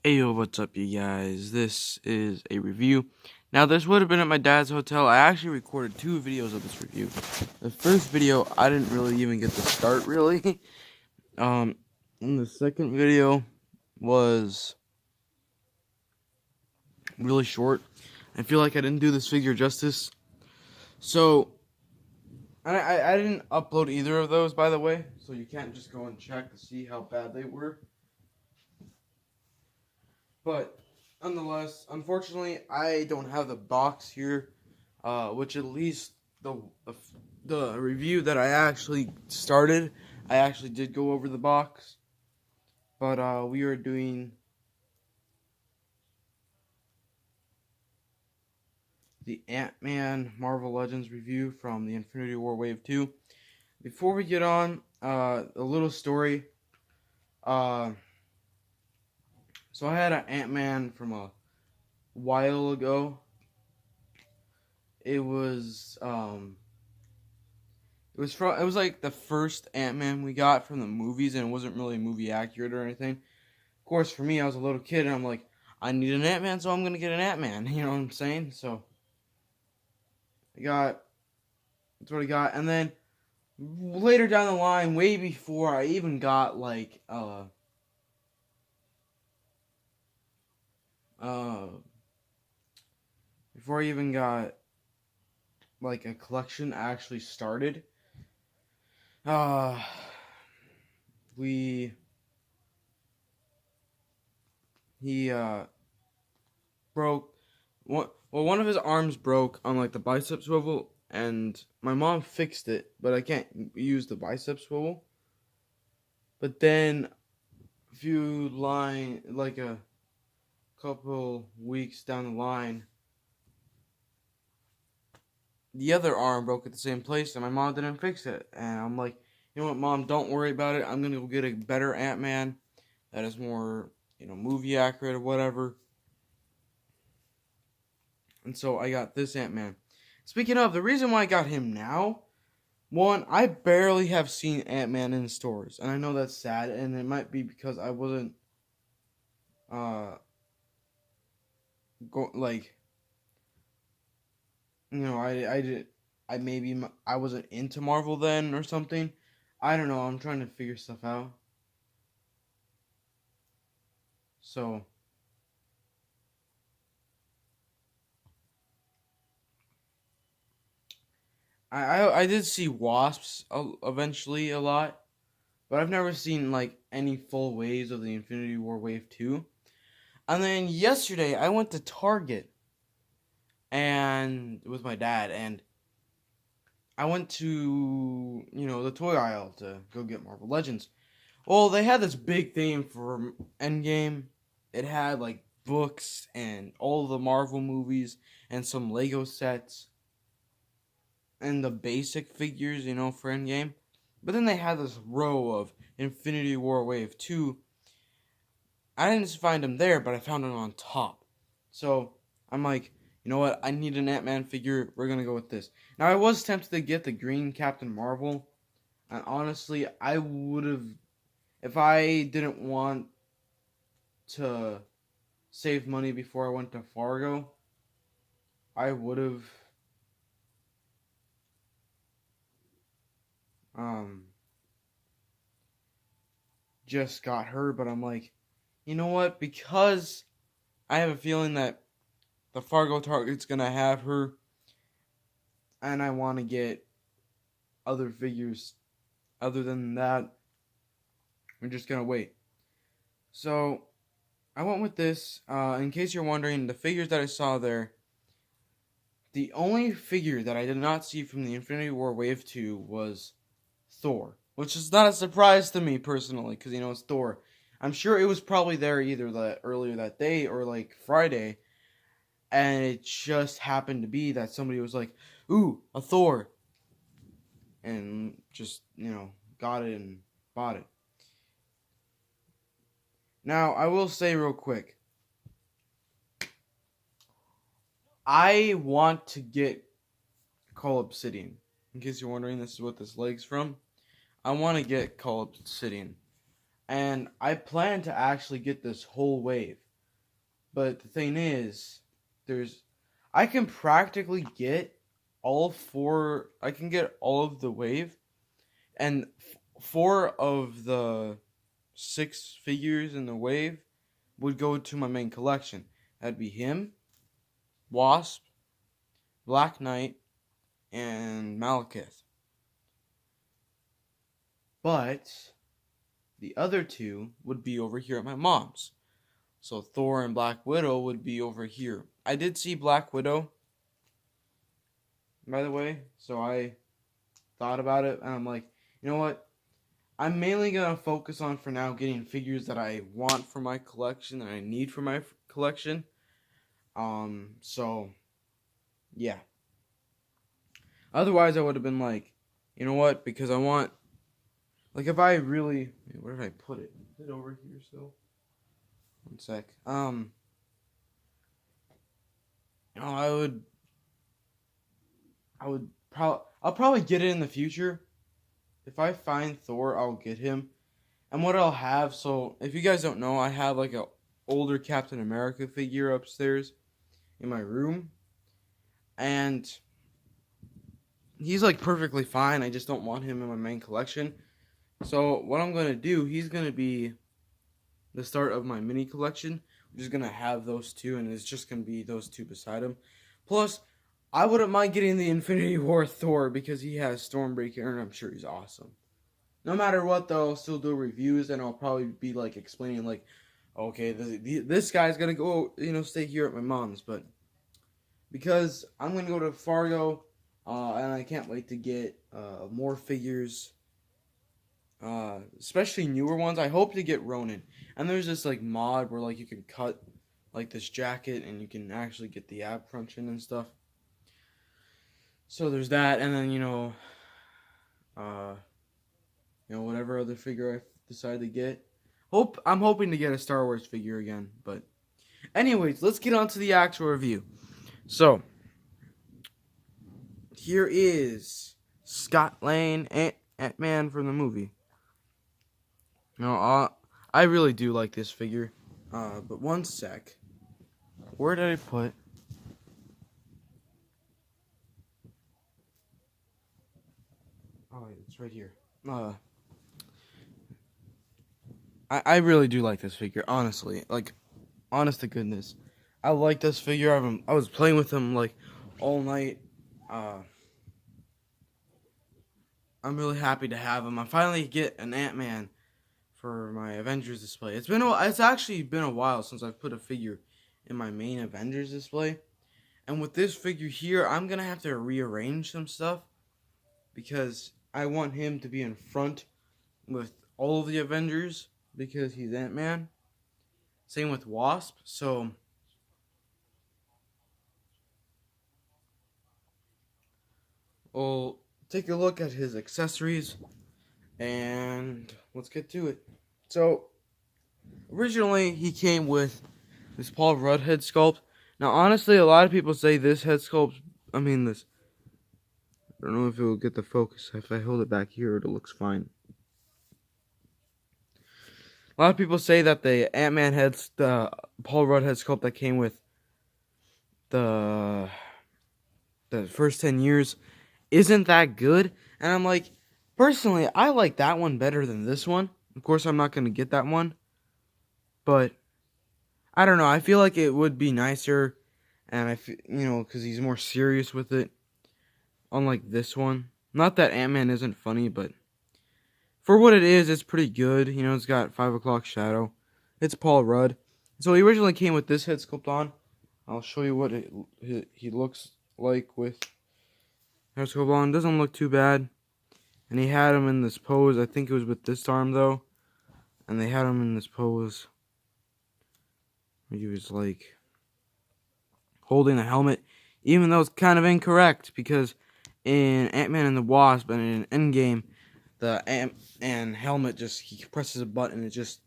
Ayo, what's up, you guys? This is a review. Now, this would have been at my dad's hotel. I actually recorded 2 videos of this review. The first video, I didn't really even get to start, really. And the second video was really short. I feel like I didn't do this figure justice. So, I didn't upload either of those, by the way. So you can't just go and check to see how bad they were. But nonetheless, unfortunately, I don't have the box here, which at least the review that I actually started, I actually did go over the box. But we are doing the Ant-Man Marvel Legends review from the Infinity War Wave 2. Before we get on, a little story. So I had an Ant-Man from a while ago. It was it was like the first Ant-Man we got from the movies, and it wasn't really movie accurate or anything. Of course, for me, I was a little kid, and I'm like, I need an Ant-Man, so I'm gonna get an Ant-Man. You know what I'm saying? So that's what I got, and then later down the line, way before I even got like before I even got like a collection actually started, uh, we he broke one of his arms broke on like the bicep swivel, and my mom fixed it, but I can't use the bicep swivel. But then a couple weeks down the line, the other arm broke at the same place, and my mom didn't fix it. And I'm like, you know what, Mom, don't worry about it. I'm gonna go get a better Ant-Man that is more, movie accurate or whatever. And so I got this Ant-Man. Speaking of, the reason why I got him now, one, I barely have seen Ant-Man in stores. And I know that's sad, and it might be because I wasn't, uh, like, I wasn't into Marvel then or something. I don't know, I'm trying to figure stuff out. So, I did see Wasps eventually a lot, but I've never seen like any full waves of the Infinity War Wave 2. And then yesterday I went to Target and with my dad, and I went to, the toy aisle to go get Marvel Legends. Well, they had this big theme for Endgame. It had like books and all the Marvel movies and some Lego sets and the basic figures, for Endgame. But then they had this row of Infinity War Wave 2. I didn't find them there, but I found them on top. So I'm like, you know what? I need an Ant-Man figure. We're going to go with this. Now, I was tempted to get the green Captain Marvel. And honestly, I would have, if I didn't want to save money before I went to Fargo, I would have just got her. But I'm like, you know what? Because I have a feeling that the Fargo Target's going to have her, and I want to get other figures other than that. We're just going to wait. So, I went with this. In case you're wondering, the figures that I saw there, the only figure that I did not see from the Infinity War Wave 2 was Thor, which is not a surprise to me personally, because, it's Thor. I'm sure it was probably there either earlier that day or like Friday, and it just happened to be that somebody was like, ooh, a Thor, and just, got it and bought it. Now, I will say real quick, I want to get Call Obsidian. In case you're wondering, this is what this leg's from. I want to get Call Obsidian. And I plan to actually get this whole wave. But the thing is, there's I can practically get all four. I can get all of the wave, and four of the six figures in the wave would go to my main collection. That'd be him, Wasp, Black Knight, and Malekith. But the other two would be over here at my mom's. So Thor and Black Widow would be over here. I did see Black Widow, by the way, so I thought about it, and I'm like, you know what? I'm mainly going to focus on, for now, getting figures that I want for my collection, that I need for my collection. So, yeah. Otherwise, I would have been like, you know what? Because I want, like, if I really, where did I put it? Is it over here still? One sec. You know, I'll probably get it in the future. If I find Thor, I'll get him. And what I'll have, so if you guys don't know, I have like a older Captain America figure upstairs in my room. And he's like perfectly fine. I just don't want him in my main collection. So what I'm going to do, he's going to be the start of my mini collection. I'm just going to have those two, and it's just going to be those two beside him. Plus, I wouldn't mind getting the Infinity War Thor because he has Stormbreaker, and I'm sure he's awesome. No matter what, though, I'll still do reviews, and I'll probably be like explaining, like, okay, this guy's gonna go, stay here at my mom's, but because I'm gonna go to Fargo, and I can't wait to get more figures, especially newer ones. I hope to get Ronin, and there's this like mod where like you can cut like this jacket, and you can actually get the ab crunching and stuff. So there's that, and then whatever other figure I decide to get. I'm hoping to get a Star Wars figure again, but anyways, let's get on to the actual review. So here is Scott Lang, Ant-Man from the movie. Now, I really do like this figure, but one sec. Where did I put? Oh, it's right here. I really do like this figure, honestly. Like, honest to goodness. I like this figure. I was playing with him, like, all night. I'm really happy to have him. I finally get an Ant-Man for my Avengers display. It's actually been a while since I've put a figure in my main Avengers display. And with this figure here, I'm going to have to rearrange some stuff because I want him to be in front with all of the Avengers because he's Ant-Man. Same with Wasp. So we'll take a look at his accessories and let's get to it. So originally he came with this Paul Rudd head sculpt. Now honestly, a lot of people say this head sculpt, I don't know if it will get the focus. If I hold it back here, it looks fine. A lot of people say that the Ant-Man the Paul Rudd head sculpt that came with the first 10 years isn't that good. And I'm like, personally, I like that one better than this one. Of course, I'm not going to get that one. But, I don't know. I feel like it would be nicer. And because he's more serious with it. Unlike this one. Not that Ant-Man isn't funny, but for what it is, it's pretty good. It's got 5 o'clock shadow. It's Paul Rudd. So he originally came with this head sculpt on. I'll show you what he looks like with head sculpt on. Doesn't look too bad. And he had him in this pose. I think it was with this arm, though. And they had him in this pose where he was, like, holding a helmet. Even though it's kind of incorrect, because in Ant-Man and the Wasp and in Endgame, the Ant-Man helmet he presses a button and it just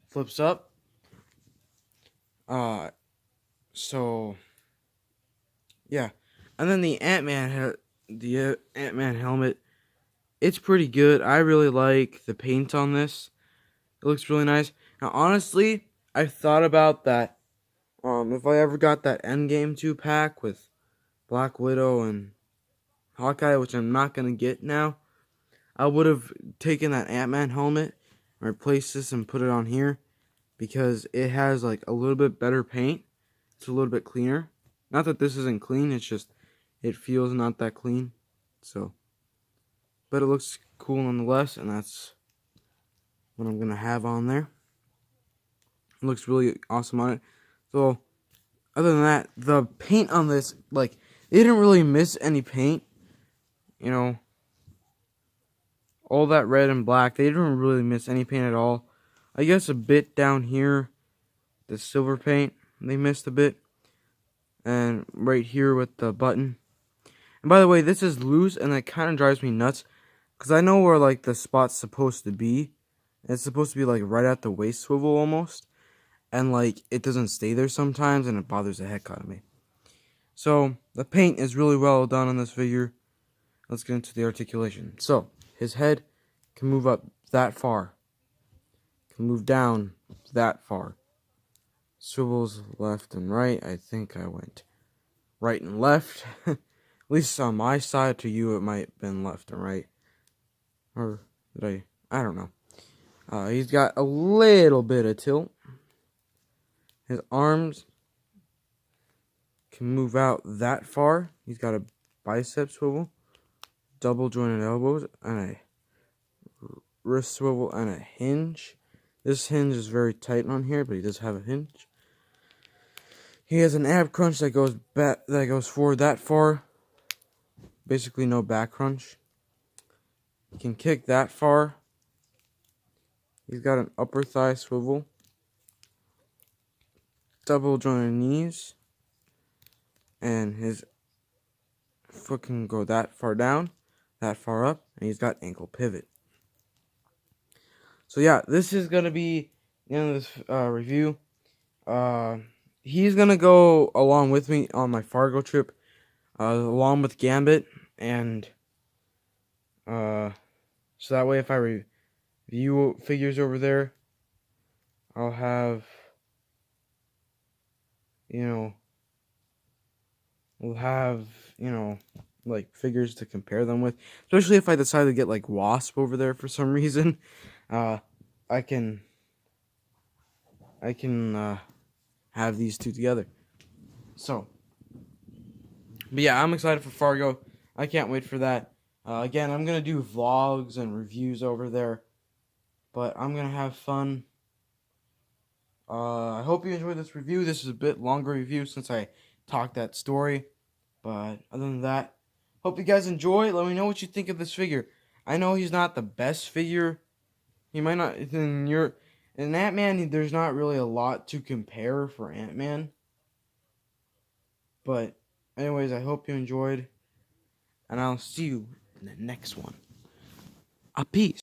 flips up. So yeah, and then the Ant-Man helmet, it's pretty good. I really like the paint on this. It looks really nice. Now, honestly, I've thought about that. If I ever got that Endgame 2 pack with Black Widow and Hawkeye, which I'm not going to get now, I would have taken that Ant-Man helmet and replaced this and put it on here because it has like a little bit better paint. It's a little bit cleaner. Not that this isn't clean, it's just it feels not that clean. So, but it looks cool nonetheless, and that's what I'm going to have on there. It looks really awesome on it. So, other than that, the paint on this, like, they didn't really miss any paint. You know, all that red and black, they didn't really miss any paint at all. I guess a bit down here, the silver paint, they missed a bit. And right here with the button. And by the way, this is loose, and that kind of drives me nuts. Because I know where, like, the spot's supposed to be. It's supposed to be, like, right at the waist swivel almost. And, like, it doesn't stay there sometimes, and it bothers the heck out of me. So, the paint is really well done on this figure. Let's get into the articulation. So, his head can move up that far. Can move down that far. Swivels left and right. I think I went right and left. At least on my side. To you, it might have been left and right. Or did I don't know. He's got a little bit of tilt. His arms can move out that far. He's got a bicep swivel, double jointed elbows, and a wrist swivel and a hinge. This hinge is very tight on here, but he does have a hinge. He has an ab crunch that goes back, that goes forward that far. Basically, no back crunch. He can kick that far. He's got an upper thigh swivel, double jointed knees, and his foot can go that far down, that far up, and he's got ankle pivot. So yeah, this is gonna be the end of this review. He's gonna go along with me on my Fargo trip, along with Gambit, and so that way if I review figures over there, I'll have, like figures to compare them with. Especially if I decide to get like Wasp over there for some reason, I can have these two together. So, but yeah, I'm excited for Fargo. I can't wait for that. Again, I'm gonna do vlogs and reviews over there, but I'm gonna have fun. I hope you enjoyed this review. This is a bit longer review since I talked that story, but other than that, hope you guys enjoy. Let me know what you think of this figure. I know he's not the best figure. He might not in Ant-Man. There's not really a lot to compare for Ant-Man. But anyways, I hope you enjoyed, and I'll see you in the next one. A peace.